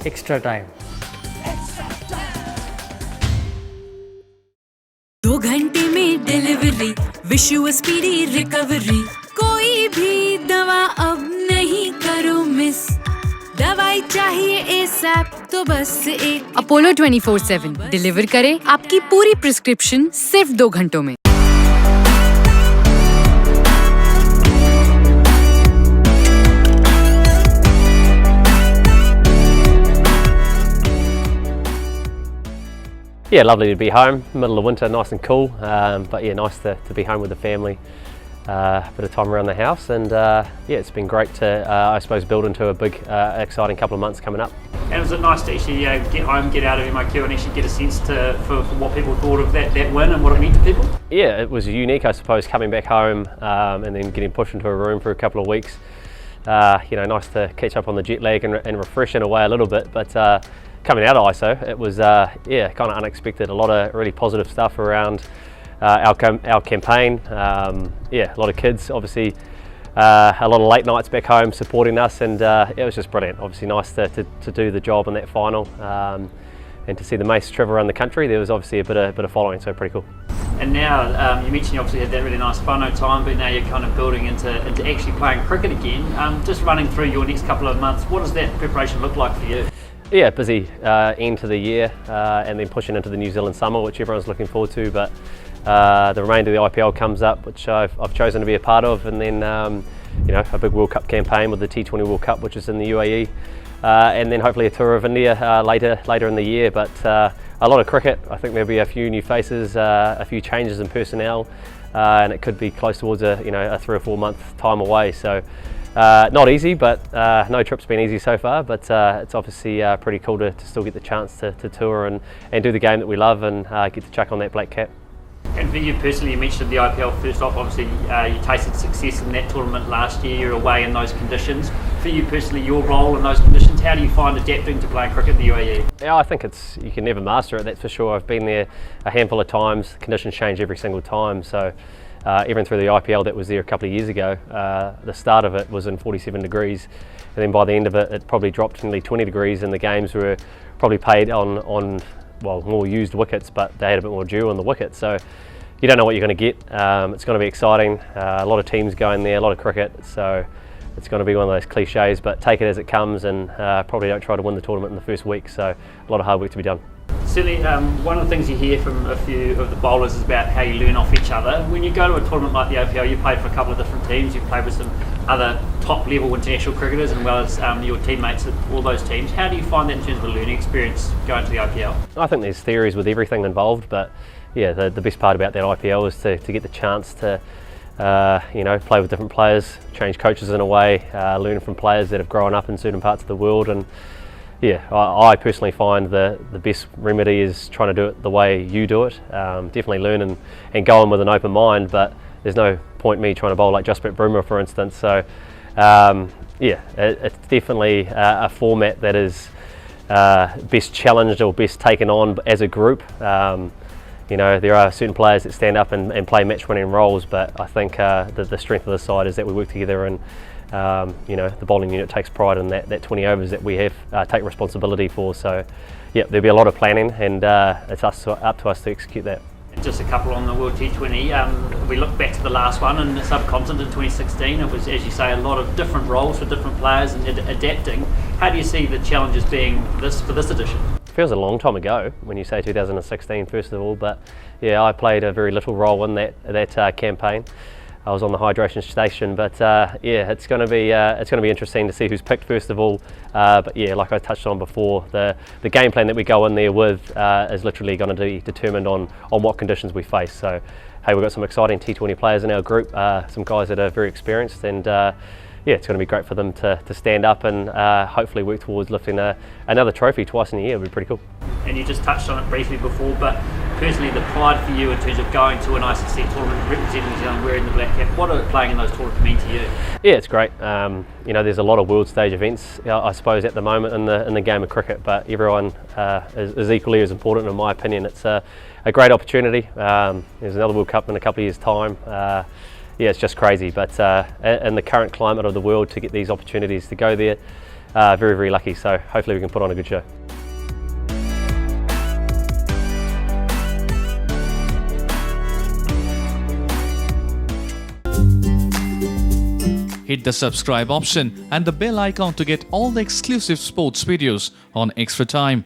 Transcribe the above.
extra time. 2 घंटे में delivery, wish you a speedy recovery. कोई भी दवा अब नहीं करो मिस, दवाई चाहिए एसएप तो बस एक अपोलो 24/7 डिलीवर करे आपकी पूरी प्रिस्क्रिप्शन सिर्फ 2 घंटों में। Yeah, lovely to be home, middle of winter, nice and cool, but yeah, nice to be home with the family, a bit of time around the house, and yeah, it's been great to, I suppose, build into a big, exciting couple of months coming up. And was it nice to actually get home, get out of MIQ and actually get a sense for what people thought of that win and what it meant to people? Yeah, it was unique, I suppose, coming back home and then getting pushed into a room for a couple of weeks. You know, nice to catch up on the jet lag and refresh in a way a little bit, but coming out of ISO, it was yeah, kind of unexpected. A lot of really positive stuff around our campaign. Yeah, a lot of kids, obviously, a lot of late nights back home supporting us, and it was just brilliant. Obviously, nice to do the job in that final, and to see the mace travel around the country. There was obviously a bit of following, so pretty cool. And now, you mentioned you obviously had that really nice whānau time, but now you're kind of building into actually playing cricket again. Just running through your next couple of months, what does that preparation look like for you? Yeah, busy end to the year, and then pushing into the New Zealand summer, which everyone's looking forward to. But the remainder of the IPL comes up, which I've chosen to be a part of, and then you know, a big World Cup campaign with the T20 World Cup, which is in the UAE, and then hopefully a tour of India later in the year. But a lot of cricket. I think there'll be a few new faces, a few changes in personnel, and it could be close towards a 3 or 4 month time away. So. Not easy, but no trip's been easy so far, but it's obviously pretty cool to still get the chance to tour and do the game that we love and get to chuck on that black cap. And for you personally, you mentioned the IPL first off, obviously you tasted success in that tournament last year, you're away in those conditions. For you personally, your role in those conditions, how do you find adapting to playing cricket in the UAE? Yeah, I think you can never master it, that's for sure. I've been there a handful of times, conditions change every single time, so even through the IPL that was there a couple of years ago, the start of it was in 47 degrees, and then by the end of it, it probably dropped to nearly 20 degrees, and the games were probably played on well, more used wickets, but they had a bit more dew on the wicket, so you don't know what you're going to get. It's going to be exciting, a lot of teams going there, a lot of cricket, so it's going to be one of those cliches, but take it as it comes, and probably don't try to win the tournament in the first week, so a lot of hard work to be done. Certainly, one of the things you hear from a few of the bowlers is about how you learn off each other. When you go to a tournament like the IPL, you played for a couple of different teams, you've played with some other top level international cricketers as well as your teammates at all those teams. How do you find that in terms of a learning experience going to the IPL? I think there's theories with everything involved, but yeah, the best part about that IPL is to get the chance to you know, play with different players, change coaches in a way, learn from players that have grown up in certain parts of the world, and yeah, I personally find the best remedy is trying to do it the way you do it. Definitely learn and go in with an open mind, but there's no point me trying to bowl like Jasprit Bumrah, for instance. So yeah, it's definitely a format that is best challenged or best taken on as a group. You know, there are certain players that stand up and play match-winning roles, but I think the strength of the side is that we work together, and you know, the bowling unit takes pride in that 20 overs that we have take responsibility for. So yeah, there'll be a lot of planning, and it's up to us to execute that. Just a couple on the World T20. We look back to the last one in the subcontinent in 2016. It was, as you say, a lot of different roles for different players and adapting. How do you see the challenges being for this edition? Feels a long time ago when you say 2016, first of all, but yeah, I played a very little role in that campaign. I was on the hydration station, but yeah, it's going to be interesting to see who's picked first of all. But yeah, like I touched on before, the game plan that we go in there with is literally going to be determined on what conditions we face. So hey, we've got some exciting T20 players in our group, some guys that are very experienced, and yeah, it's going to be great for them to stand up and hopefully work towards lifting another trophy twice in a year. It'll be pretty cool. And you just touched on it briefly before, but personally, the pride for you in terms of going to an ICC tournament, representing New Zealand, wearing the black cap, what are playing in those tournaments mean to you? Yeah, it's great. You know, there's a lot of world stage events, I suppose, at the moment in the game of cricket, but everyone is equally as important, in my opinion. It's a great opportunity. There's another World Cup in a couple of years' time. Yeah, it's just crazy, but in the current climate of the world, to get these opportunities to go there, very, very lucky. So hopefully we can put on a good show. Hit the subscribe option and the bell icon to get all the exclusive sports videos on Extra Time.